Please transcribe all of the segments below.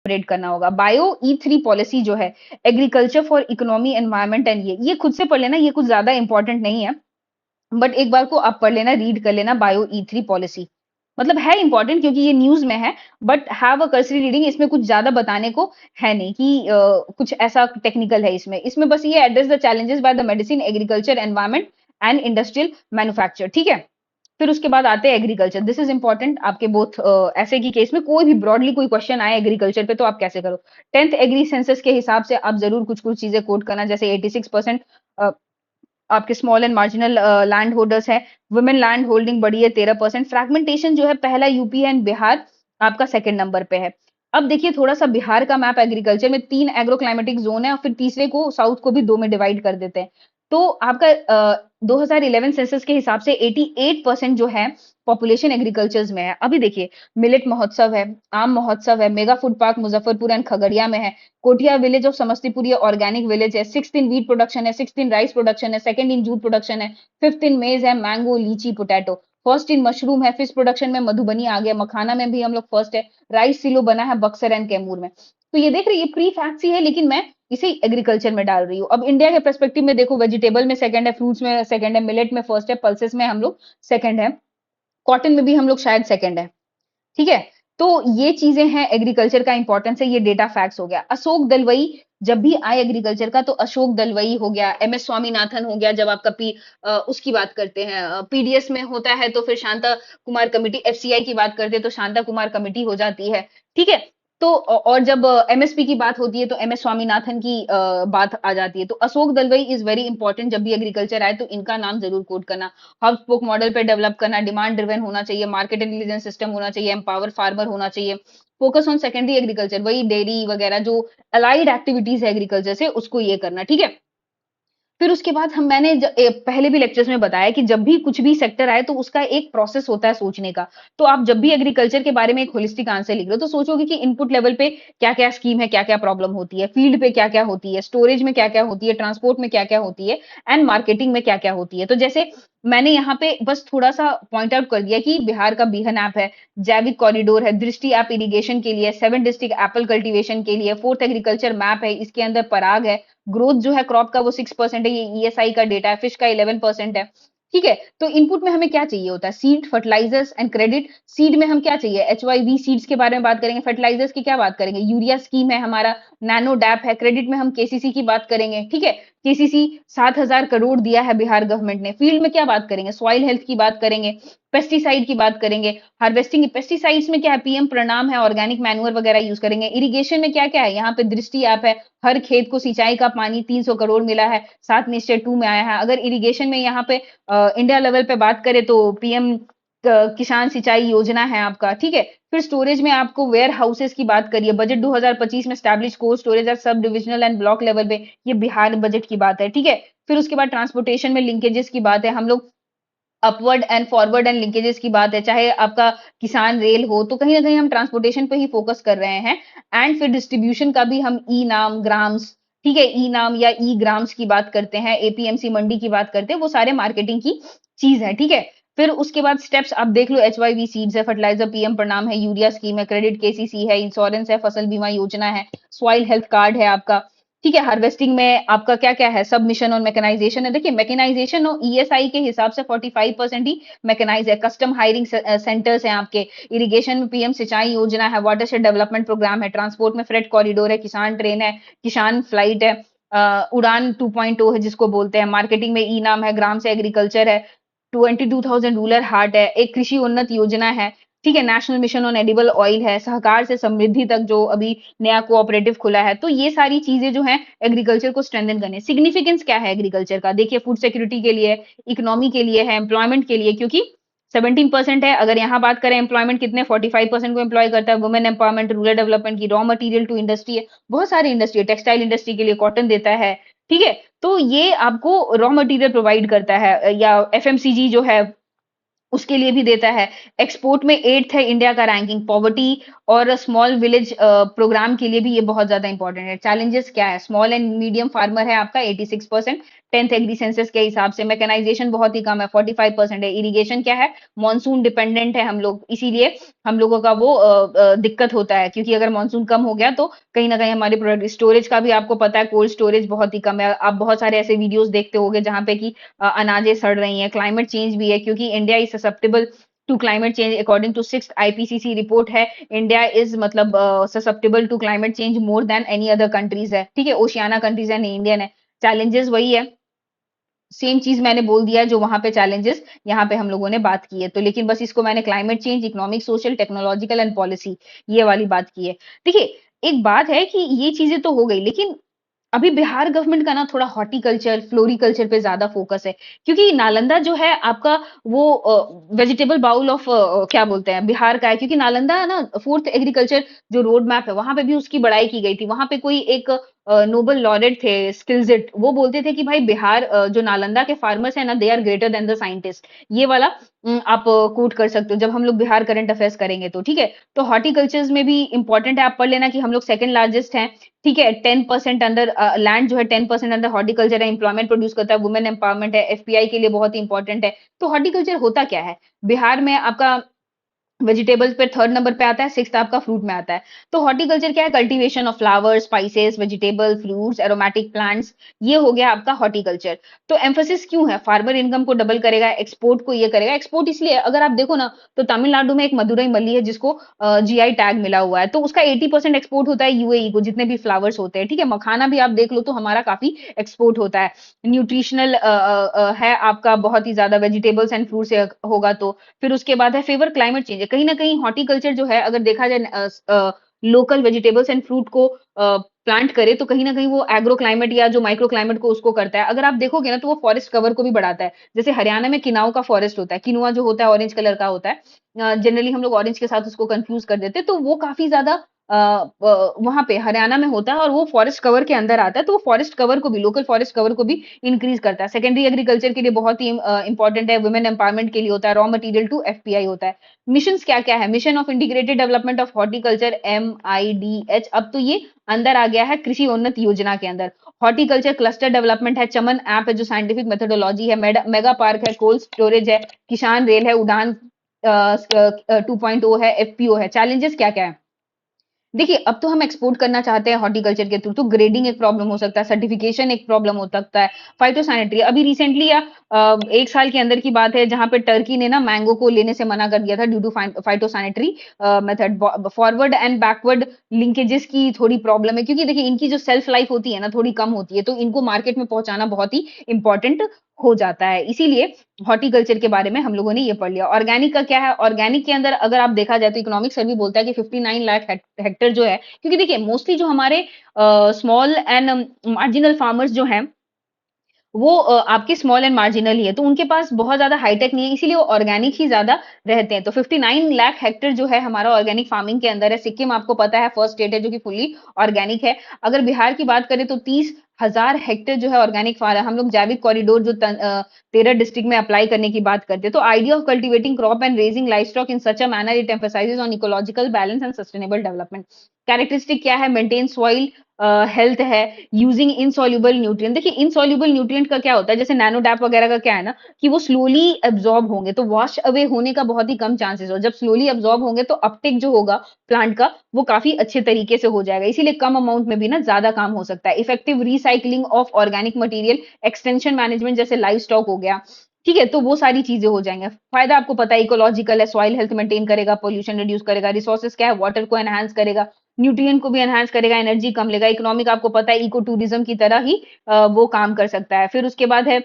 Elaborate करना होगा। Bio E3 policy जो है, agriculture for economy environment and ये खुद से पढ़ लेना, ये कुछ ज्यादा इंपॉर्टेंट नहीं है, बट एक बार को आप पढ़ लेना, रीड कर लेना बायो E3 पॉलिसी। मतलब है इंपॉर्टेंट क्योंकि ये न्यूज में है, but have a cursory reading, इसमें कुछ ज्यादा बताने को है नहीं कि कुछ ऐसा टेक्निकल है इसमें। इसमें बस ये address the challenges by the medicine, agriculture, environment and industrial manufacture, ठीक है। फिर उसके बाद आते हैं एग्रीकल्चर, दिस इज इंपॉर्टेंट आपके बोथ ऐसे की केस में कोई भी ब्रॉडली कोई क्वेश्चन आए एग्रीकल्चर पे तो आप कैसे करो। 10th एग्री सेंसस के हिसाब से आप जरूर कुछ कुछ चीजें कोट करना, जैसे 86% आपके small and marginal land holders है, वुमेन लैंड होल्डिंग बढ़ी है 13%, फ्रैगमेंटेशन जो है पहला यूपी एंड बिहार आपका सेकंड नंबर पे है। अब देखिए थोड़ा सा बिहार का मैप, एग्रीकल्चर में 3 एग्रो क्लाइमेटिक जोन है और फिर तीसरे को साउथ को भी 2 में डिवाइड कर देते हैं। तो आपका 2011 सेंसस के हिसाब से 88% जो है पॉपुलेशन एग्रीकल्चर्स में है। अभी देखिए मिलेट महोत्सव है, आम महोत्सव है, mega food park Muzaffarpur and Khagaria में है, कोटिया विलेज ऑफ समस्तीपुर ये ऑर्गेनिक विलेज है, 6th इन वीट प्रोडक्शन है, 6th इन राइस प्रोडक्शन है, 2nd इन जूट प्रोडक्शन है, 5th इन मेज है, मैंगो, लीची, पोटैटो, फर्स्ट इन मशरूम है, फिश प्रोडक्शन में मधुबनी आ गया, मखाना में भी हम लोग फर्स्ट है, राइस सिलो बना है बक्सर एंड कैमूर में। तो ये देख रहे, ये प्री फैक्ट्स ही है, लेकिन मैं इसे एग्रीकल्चर में डाल रही हूँ। अब इंडिया के पर्सपेक्टिव में देखो, वेजिटेबल में सेकंड है, फ्रूट्स में सेकंड है, मिलेट में फर्स्ट है, पल्सेस में हम लोग सेकंड है, कॉटन में भी हम लोग शायद सेकंड है, ठीक है। तो ये चीजें हैं, एग्रीकल्चर का इंपॉर्टेंस है, ये डेटा फैक्ट्स हो गया। अशोक दलवई जब भी आए एग्रीकल्चर का तो अशोक दलवई हो गया, MS स्वामीनाथन हो गया, जब आपका उसकी बात करते हैं PDS में होता है तो फिर शांता कुमार कमेटी, FCI की बात करते हैं तो शांता कुमार कमेटी हो जाती है, ठीक है। तो और जब MSP की बात होती है तो MS स्वामीनाथन की बात आ जाती है। तो Ashok Dalvi is very important, जब भी एग्रीकल्चर आए तो इनका नाम जरूर कोट करना। हब स्पोक मॉडल पे डेवलप करना, डिमांड ड्रिवन होना चाहिए, मार्केट इंटेलिजेंस सिस्टम होना चाहिए, एम्पावर फार्मर होना चाहिए, फोकस ऑन सेकेंडरी एग्रीकल्चर, वही डेयरी वगैरह जो अलाइड एक्टिविटीज है एग्रीकल्चर से, उसको ये करना, ठीक है। फिर उसके बाद मैंने पहले भी लेक्चर्स में बताया कि जब भी कुछ भी सेक्टर आए तो उसका एक प्रोसेस होता है सोचने का। तो आप जब भी एग्रीकल्चर के बारे में एक होलिस्टिक आंसर लिख रहे हो तो सोचोगे कि इनपुट लेवल पे क्या क्या स्कीम है, क्या क्या प्रॉब्लम होती है, फील्ड पे क्या क्या होती है, स्टोरेज में क्या क्या होती है, ट्रांसपोर्ट में क्या क्या होती है, एंड मार्केटिंग में क्या क्या होती है। तो जैसे मैंने यहाँ पे बस थोड़ा सा पॉइंट आउट कर दिया कि बिहार का बीहन ऐप है, जैविक कॉरिडोर है, दृष्टि ऐप इरिगेशन के लिए, 7 डिस्ट्रिक्ट एप्पल कल्टीवेशन के लिए, 4th एग्रीकल्चर मैप है, इसके अंदर पराग है, ग्रोथ जो है क्रॉप का वो 6% है, ये ESI का डेटा है, फिश का 11% है, ठीक है। तो इनपुट में हमें क्या चाहिए होता है, seed, fertilisers and credit. Seed में हम क्या चाहिए, HYV सीड्स के बारे में बात करेंगे, फर्टिलाइजर्स की क्या बात करेंगे, यूरिया स्कीम है हमारा, नैनो डैप है, क्रेडिट में हम KCC की बात करेंगे, ठीक है। KCC 7,000 करोड़ दिया है बिहार गवर्नमेंट ने। फील्ड में क्या बात करेंगे, सॉइल हेल्थ की बात करेंगे, पेस्टिसाइड की बात करेंगे, हार्वेस्टिंग, पेस्टिसाइड्स में क्या है, PM प्रणाम है, ऑर्गेनिक मैन्युअर वगैरह यूज करेंगे। इरिगेशन में क्या क्या है, यहाँ पे दृष्टि ऐप है, हर खेत को सिंचाई का पानी 300 करोड़ मिला है, 7 निश्चय 2 में आया है। अगर इरिगेशन में यहाँ पे इंडिया लेवल पे बात करें तो PM किसान सिंचाई योजना है आपका, ठीक है। फिर स्टोरेज में आपको वेयर हाउसेस की बात करिए, बजट 2025 में establish cold storage at subdivisional and block level पे, ये बिहार बजट की बात है, ठीक है। फिर उसके बाद ट्रांसपोर्टेशन में लिंकेजेस की बात है, हम लोग upward and forward and linkages की बात है, चाहे आपका किसान रेल हो तो कहीं ना कहीं हम ट्रांसपोर्टेशन पे ही फोकस कर रहे हैं। एंड फिर डिस्ट्रीब्यूशन का भी हम ई नाम ग्राम्स, ठीक है, ई नाम या ई ग्राम्स की बात करते हैं, APMC मंडी की बात करते हैं, वो सारे मार्केटिंग की चीज है, ठीक है। फिर उसके बाद स्टेप्स आप देख लो, HYV सीड्स है, फर्टिलाइजर PM प्रणाम है, यूरिया स्कीम है, क्रेडिट KCC है, इंश्योरेंस है, फसल बीमा योजना है, सॉइल हेल्थ कार्ड है आपका, ठीक है। हार्वेस्टिंग में आपका क्या क्या है, सब मिशन और मैकेनाइजेशन है। देखिए मैकेनाइजेशन और ESI के हिसाब से 45% ही मैकेनाइज है, कस्टम हायरिंग सेंटर्स हैं आपके, इरिगेशन में PM सिंचाई योजना है, वाटरशेड डेवलपमेंट प्रोग्राम है, ट्रांसपोर्ट में फ्रेट कॉरिडोर है, किसान ट्रेन है, किसान फ्लाइट है, उड़ान 2.0 है जिसको बोलते हैं, मार्केटिंग में ई नाम है, ग्राम से एग्रीकल्चर है, 22,000 रूरल हार्ट है, एक कृषि उन्नत योजना है, ठीक है, national mission on edible oil है, सहकार से समृद्धि तक जो अभी नया कोऑपरेटिव खुला है। तो ये सारी चीजें जो हैं एग्रीकल्चर को स्ट्रेंथन करने। सिग्निफिकेंस क्या है एग्रीकल्चर का, देखिए फूड सिक्योरिटी के लिए, इकोनॉमी के लिए है, एम्प्लॉयमेंट के लिए, क्योंकि 17% है। अगर यहाँ बात करें एम्प्लॉयमेंट कितने, 45% को एम्प्लॉय करता है, वुमेन एम्पावरमेंट, रूरल डेवलपमेंट की, रॉ मटेरियल टू इंडस्ट्री है, बहुत सारी इंडस्ट्री है, टेक्सटाइल इंडस्ट्री के लिए कॉटन देता है, ठीक है। तो ये आपको रॉ मटेरियल प्रोवाइड करता है, या FMCG जो है उसके लिए भी देता है। एक्सपोर्ट में 8th है इंडिया का रैंकिंग, पॉवर्टी और स्मॉल विलेज प्रोग्राम के लिए भी ये बहुत ज्यादा इंपॉर्टेंट है। चैलेंजेस क्या है? स्मॉल एंड मीडियम फार्मर है आपका 86%, 10th एग्री सेंसस के हिसाब से। मैकेनाइजेशन बहुत ही कम है, 45% है। इरिगेशन क्या है? मानसून डिपेंडेंट है हम लोग, इसीलिए हम लोगों का वो दिक्कत होता है, क्योंकि अगर मानसून कम हो गया तो कहीं ना कहीं हमारे प्रोडक्ट स्टोरेज का भी आपको पता है, कोल्ड स्टोरेज बहुत ही कम है। आप बहुत सारे ऐसे वीडियोस देखते होंगे जहां पे कि अनाजें सड़ रही हैं। क्लाइमेट चेंज भी है, क्योंकि India is susceptible to climate change according to 6th IPCC report है। इंडिया इज मतलब susceptible to climate change more than any other countries है, ठीक है। ओशियाना कंट्रीज है, नहीं इंडियन है। चैलेंजेस वही है, सेम चीज मैंने बोल दिया है जो वहां पे चैलेंजेस यहाँ पे हम लोगों ने बात की है। तो लेकिन बस इसको मैंने climate change, economic, social, technological and policy, ये वाली बात की है। देखिए, एक बात है कि ये चीजें तो हो गई, लेकिन अभी बिहार गवर्नमेंट का ना थोड़ा हॉर्टिकल्चर, फ्लोरिकल्चर पे ज्यादा फोकस है, क्योंकि नालंदा जो है आपका वो वेजिटेबल बाउल ऑफ क्या बोलते हैं बिहार का है, क्योंकि नालंदा ना 4th एग्रीकल्चर जो रोड मैप है वहां पे भी उसकी बढ़ाई की गई थी। वहां पे कोई एक नोबल लॉरेट थे स्किल्जेट, वो बोलते थे कि भाई बिहार जो नालंदा के फार्मर्स है ना, they are greater than the scientist. ये वाला आप कोट कर सकते हो जब हम लोग बिहार करंट अफेयर्स करेंगे तो, ठीक है। तो हॉर्टिकल्चर में भी इंपॉर्टेंट है, आप पढ़ लेना कि हम लोग सेकंड लार्जेस्ट हैं, ठीक है। 10% अंडर लैंड जो है 10% अंडर हॉर्टिकल्चर है, एम्प्लॉयमेंट प्रोड्यूस करता है, वुमेन एम्पावरमेंट है, एफपीआई के लिए बहुत ही इंपॉर्टेंट है। तो हॉर्टिकल्चर होता क्या है बिहार में? आपका वेजिटेबल्स पे 3rd नंबर पे आता है, 6th आपका फ्रूट में आता है। तो हॉर्टिकल्चर क्या है? Cultivation of flowers, spices, vegetable, fruits, aromatic plants, ये हो गया आपका हॉर्टिकल्चर। तो एम्फोसिस क्यों है? फार्मर इनकम को डबल करेगा, एक्सपोर्ट को ये करेगा। एक्सपोर्ट इसलिए, अगर आप देखो ना तो तमिलनाडु में एक मदुरई मल्ली है जिसको जीआई टैग मिला हुआ है, तो उसका 80% एक्सपोर्ट होता है यूएई को, जितने भी फ्लावर्स होते हैं, ठीक है। मखाना भी आप देख लो तो हमारा काफी एक्सपोर्ट होता है। न्यूट्रिशनल है आपका बहुत ही ज्यादा, वेजिटेबल्स एंड फ्रूट्स होगा तो। फिर उसके बाद है फेवर क्लाइमेट चेंज। कहीं ना कहीं हॉर्टिकल्चर जो है, अगर देखा जाए लोकल वेजिटेबल्स एंड फ्रूट को प्लांट करे, तो कहीं ना कहीं वो एग्रो क्लाइमेट या जो माइक्रो क्लाइमेट को उसको करता है। अगर आप देखोगे ना तो वो फॉरेस्ट कवर को भी बढ़ाता है। जैसे हरियाणा में किनाऊ का फॉरेस्ट होता है, किनुआ जो होता है ऑरेंज कलर का होता है, जनरली हम लोग ऑरेंज के साथ उसको कंफ्यूज कर देते हैं, तो वो काफी ज्यादा वहां पे हरियाणा में होता है और वो फॉरेस्ट कवर के अंदर आता है। तो वो फॉरेस्ट कवर को भी, लोकल फॉरेस्ट कवर को भी इंक्रीज करता है। सेकेंडरी एग्रीकल्चर के लिए बहुत ही इंपॉर्टेंट है, वुमेन एम्पावरमेंट के लिए होता है, रॉ मटेरियल टू एफपीआई होता है। मिशन क्या क्या है? Mission of integrated development of horticulture, MIDH। अब तो ये अंदर आ गया है कृषि उन्नत योजना के अंदर। हॉर्टिकल्चर क्लस्टर डेवलपमेंट है, चमन ऐप है जो साइंटिफिक मेथोडोलॉजी है, मेगा पार्क है, कोल्ड स्टोरेज है, किसान रेल है, उड़ान 2.0 है, एफपीओ है। चैलेंजेस क्या क्या है? देखिए, अब तो हम एक्सपोर्ट करना चाहते हैं हॉर्टिकल्चर के थ्रू, तो ग्रेडिंग एक प्रॉब्लम हो सकता है, सर्टिफिकेशन एक प्रॉब्लम हो सकता है, फाइटोसैनिटरी। अभी रिसेंटली या एक साल के अंदर की बात है जहां पे टर्की ने ना मैंगो को लेने से मना कर दिया था due to phytosanitary method. Forward and backward linkages की थोड़ी प्रॉब्लम है, क्योंकि देखिए इनकी जो सेल्फ लाइफ होती है ना थोड़ी कम होती है, तो इनको मार्केट में पहुंचाना बहुत ही इंपॉर्टेंट हो जाता है। इसीलिए हॉर्टिकल्चर के बारे में हम लोगों ने ये पढ़ लिया। ऑर्गेनिक का क्या है? ऑर्गेनिक के अंदर अगर आप देखा जाए तो इकोनॉमिक सर्वे बोलता है कि 59 लाख हेक्टेयर जो है, क्योंकि देखिए मोस्टली जो हमारे स्मॉल एंड मार्जिनल फार्मर्स जो हैं वो आपके स्मॉल एंड मार्जिनल ही है, तो उनके पास बहुत ज्यादा हाईटेक नहीं है, इसीलिए वो ऑर्गेनिक ही ज्यादा रहते हैं। तो 59 लाख हेक्टेयर जो है हमारा ऑर्गेनिक फार्मिंग के अंदर है। सिक्किम आपको पता है फर्स्ट स्टेट है जो कि फुल्ली ऑर्गेनिक है। अगर बिहार की बात करें तो 30,000 हेक्टेयर जो है ऑर्गेनिक फार्म है। हम लोग जैविक कॉरिडोर जो 13 डिस्ट्रिक्ट में अप्लाई करने की बात करते हैं। तो idea of cultivating crop and raising life stock in such a manner it emphasises on ecological balance and sustainable development. Characteristic क्या है? मेंटेन सॉइल हेल्थ है, यूजिंग इनसॉल्युबल न्यूट्रिएंट। देखिए इनसॉल्युबल न्यूट्रिएंट का क्या होता है, जैसे नैनो डैप वगैरह का क्या है ना कि वो स्लोली एब्जॉर्ब होंगे, तो वॉश अवे होने का बहुत ही कम चांसेस हो। जब स्लोली एब्जॉर्ब होंगे तो अपटेक जो होगा प्लांट का वो काफी अच्छे तरीके से हो जाएगा, इसीलिए कम अमाउंट में भी ना ज्यादा काम हो सकता है। Effective recycling of organic material, extension management जैसे लाइफ स्टॉक हो गया, ठीक है। तो वो सारी चीजें हो जाएंगे। फायदा आपको पता है, इकोलॉजिकल है, सॉइल हेल्थ मेंटेन करेगा, पोल्यूशन रिड्यूस करेगा, रिसोर्सेज क्या है, वाटर को एनहांस करेगा, न्यूट्रिएंट को भी एनहांस करेगा, एनर्जी कम लेगा। इकोनॉमिक आपको पता है इको टूरिज्म की तरह ही वो काम कर सकता है। फिर उसके बाद है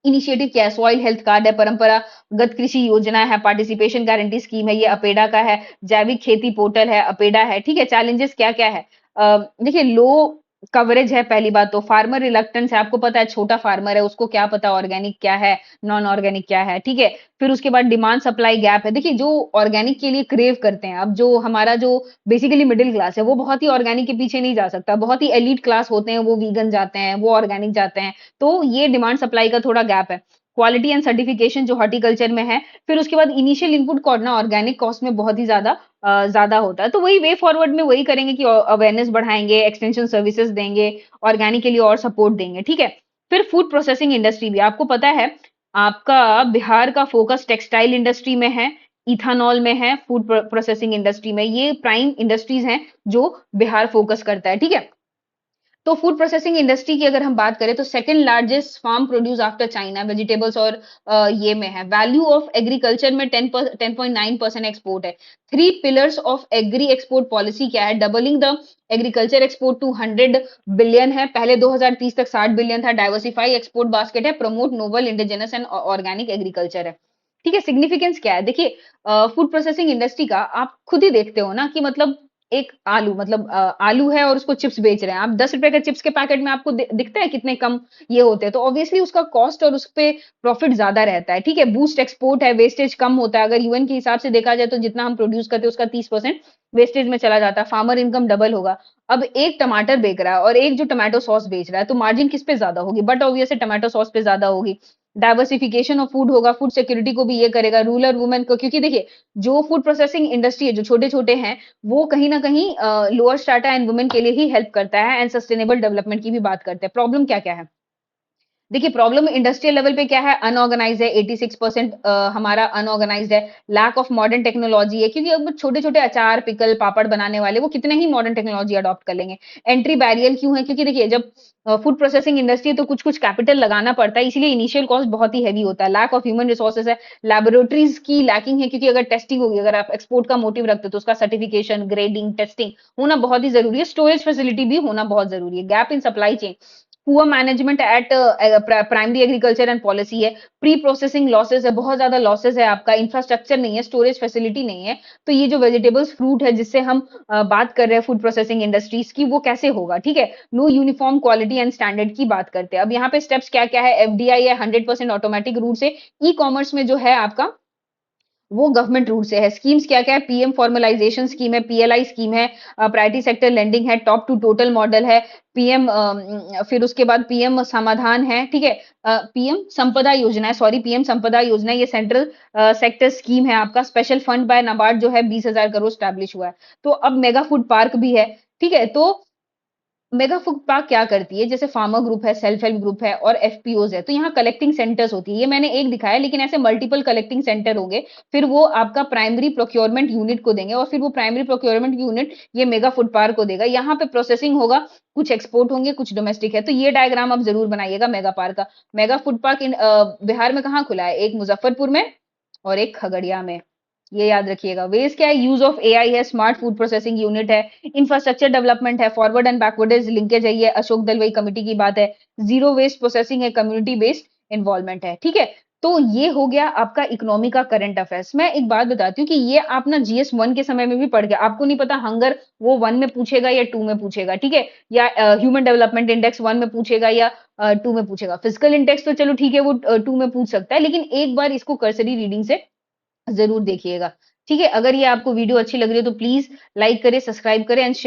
इनिशिएटिव क्या है? सॉइल हेल्थ कार्ड है, परंपरागत कृषि योजना है, पार्टिसिपेशन गारंटी स्कीम है, ये अपेडा का है, जैविक खेती पोर्टल है, अपेडा है, ठीक है। चैलेंजेस क्या क्या है? देखिए लो कवरेज है पहली बात तो, फार्मर रिलक्टेंस है, आपको पता है छोटा फार्मर है उसको क्या पता ऑर्गेनिक क्या है, नॉन ऑर्गेनिक क्या है, ठीक है। फिर उसके बाद डिमांड सप्लाई गैप है। देखिए जो ऑर्गेनिक के लिए क्रेव करते हैं, अब जो हमारा जो बेसिकली मिडिल क्लास है वो बहुत ही ऑर्गेनिक के पीछे नहीं जा सकता, बहुत ही एलीट क्लास होते हैं वो वीगन जाते हैं, वो ऑर्गेनिक जाते हैं, तो ये डिमांड सप्लाई का थोड़ा गैप है। क्वालिटी एंड सर्टिफिकेशन जो हॉर्टिकल्चर में है। फिर उसके बाद इनिशियल इनपुट कॉस्ट ना ऑर्गेनिक कॉस्ट में बहुत ही ज्यादा ज़्यादा होता है। तो वही वे फॉरवर्ड में वही करेंगे कि अवेयरनेस बढ़ाएँगे, एक्सटेंशन सर्विसेज़ देंगे, ऑर्गेनिक के लिए और सपोर्ट देंगे, ठीक है? फिर फूड प्रोसेसिंग इंडस्ट्री भी आपको पता है, आपका बिहार का फ़ोकस टेक्सटाइल इंडस्ट्री में है, इथेनॉल में है, फूड प्रोसेसिंग इंडस्ट्री में। ये प्राइम इंडस्ट्रीज़ हैं, जो बिहार फ़ोकस करता है, ठीक है? तो फूड प्रोसेसिंग इंडस्ट्री की अगर हम बात करें तो second largest farm produce after China vegetables और ये में है। वैल्यू ऑफ एग्रीकल्चर में 10.9% एक्सपोर्ट है। Three pillars of agri export policy क्या है? Doubling the agriculture export to 100 billion है। पहले 2030 तक 60 बिलियन था। डाइवर्सिफाई एक्सपोर्ट बास्केट है। Promote novel indigenous and organic agriculture है। ठीक है, सिग्निफिकेंस क्या है? देखिए, फूड प्रोसेसिंग इंडस्ट्री का आप खुद ही देखते हो ना कि मतलब एक आलू मतलब आलू है और उसको चिप्स बेच रहे हैं। आप ₹10 के चिप्स के पैकेट में आपको दिखता है कितने कम ये होते हैं। तो ऑब्वियसली उसका कॉस्ट और उसपे प्रॉफिट ज़्यादा रहता है, ठीक है? बूस्ट एक्सपोर्ट है, वेस्टेज कम होता है। अगर यूएन के हिसाब से देखा जाए तो जितना हम प्रोड्यूस करते हैं उसका 30% वेस्टेज में चला जाता है। फार्मर इनकम डबल होगा। अब एक टमाटर बेच रहा है और एक जो टोमेटो सॉस बेच रहा है, तो मार्जिन किस पे ज़्यादा होगी? बट ऑब्वियसली टोमेटो सॉस पे ज़्यादा होगी। डाइवर्सिफिकेशन ऑफ फूड होगा, फूड सिक्योरिटी को भी ये करेगा, रूरल वुमेन को, क्योंकि देखिए, जो फूड प्रोसेसिंग इंडस्ट्री है, जो छोटे-छोटे हैं, वो कहीं न कहीं लोअर स्ट्रैटा एंड वुमेन के लिए ही हेल्प करता है एंड सस्टेनेबल डेवलपमेंट की भी बात करते हैं। प्रॉब्लम क्या-क्या है? देखिए, प्रॉब्लम इंडस्ट्रियल लेवल पे क्या है? अनऑर्गनाइज्ड है, 86% हमारा अनऑर्गनाइज्ड है, लैक ऑफ मॉडर्न टेक्नोलॉजी है, क्योंकि अब छोटे-छोटे अचार, पिकल, पापड़ बनाने वाले वो कितने ही मॉडर्न टेक्नोलॉजी अडॉप्ट कर लेंगे। एंट्री बैरियर क्यों है? क्योंकि देखिए, जब फूड प्रोसेसिंग इंडस्ट्री है तो कुछ-कुछ कैपिटल लगाना पड़ता है, इसीलिए इनिशियल कॉस्ट बहुत ही हेवी होता है। लैक ऑफ ह्यूमन रिसोर्सेज है, लैबोरेटरीज की लैकिंग है, क्योंकि अगर टेस्टिंग होगी, अगर आप एक्सपोर्ट का मोटिव रखते हो तो उसका सर्टिफिकेशन, ग्रेडिंग, टेस्टिंग होना बहुत ही ज़रूरी है। स्टोरेज फैसिलिटी भी होना बहुत ज़रूरी है। Gap in supply chain, poor management eight primary agriculture and policy है, प्री प्रोसेसिंग लॉसेस है, बहुत ज्यादा लॉसेस है, आपका इंफ्रास्ट्रक्चर नहीं है, स्टोरेज फैसिलिटी नहीं है। तो ये जो वेजिटेबल्स फ्रूट है जिससे हम बात कर रहे हैं फूड प्रोसेसिंग इंडस्ट्रीज की, वो कैसे होगा? ठीक है, no uniform quality and standard की बात करते हैं। अब यहाँ पे स्टेप्स क्या क्या है? एफडीआई है 100% ऑटोमेटिक रूट से। ई कॉमर्स में जो है आपका, वो गवर्नमेंट रूट से है। स्कीम्स क्या-क्या है? पीएम फॉर्मलाइजेशन स्कीम है, पीएलआई स्कीम है, प्रायोरिटी सेक्टर लेंडिंग है, टॉप टू टोटल मॉडल है, पीएम फिर उसके बाद पीएम समाधान है, ठीक है? पीएम संपदा योजना है, सॉरी पीएम संपदा योजना है, ये सेंट्रल सेक्टर स्कीम है आपका। स्पेशल फंड बाय नाबार्ड जो है 20,000 करोड़ एस्टैब्लिश हुआ है। तो अब मेगा फूड पार्क भी है, ठीक है? तो मेगा फूड पार्क क्या करती है? जैसे फार्मर ग्रुप है, सेल्फ हेल्प ग्रुप है और एफपीओज है, तो यहाँ कलेक्टिंग सेंटर्स होती है। ये मैंने एक दिखाया, लेकिन ऐसे मल्टीपल कलेक्टिंग सेंटर होंगे। फिर वो आपका प्राइमरी प्रोक्योरमेंट यूनिट को देंगे और फिर वो प्राइमरी प्रोक्योरमेंट यूनिट ये मेगा फूड पार्क को देगा। यहाँ पे प्रोसेसिंग होगा, कुछ एक्सपोर्ट होंगे, कुछ डोमेस्टिक है। तो ये डायग्राम आप जरूर बनाइएगा मेगा पार्क का। मेगा फूड पार्क बिहार में कहाँ खुला है? एक मुजफ्फरपुर में और एक खगड़िया में। ये याद रखिएगा। वेज क्या है? यूज ऑफ एआई है, स्मार्ट फूड प्रोसेसिंग यूनिट है, इंफ्रास्ट्रक्चर डेवलपमेंट है, फॉरवर्ड एंड बैकवर्ड लिंकेज है, ये अशोक दलवाई कमेटी की बात है, जीरो वेस्ट प्रोसेसिंग है, कम्युनिटी बेस्ड इन्वॉल्वमेंट है, ठीक है? तो ये हो गया आपका इकोनॉमी का करंट अफेयर्स। मैं एक बात बताती हूँ कि ये आप ना जीएस 1 के समय में भी पढ़ गए, आपको नहीं पता हंगर वो 1 में पूछेगा या 2 में पूछेगा, ठीक है? या ह्यूमन डेवलपमेंट इंडेक्स 1 में पूछेगा या 2 में पूछेगा। फिजिकल इंडेक्स तो चलो ठीक है, वो 2 में पूछ सकता है, लेकिन एक बार इसको कर्सरी रीडिंग से ज़रूर देखिएगा। ठीक है? अगर ये आपको वीडियो अच्छी लग रही है तो प्लीज़ लाइक करें, सब्सक्राइब करें एंड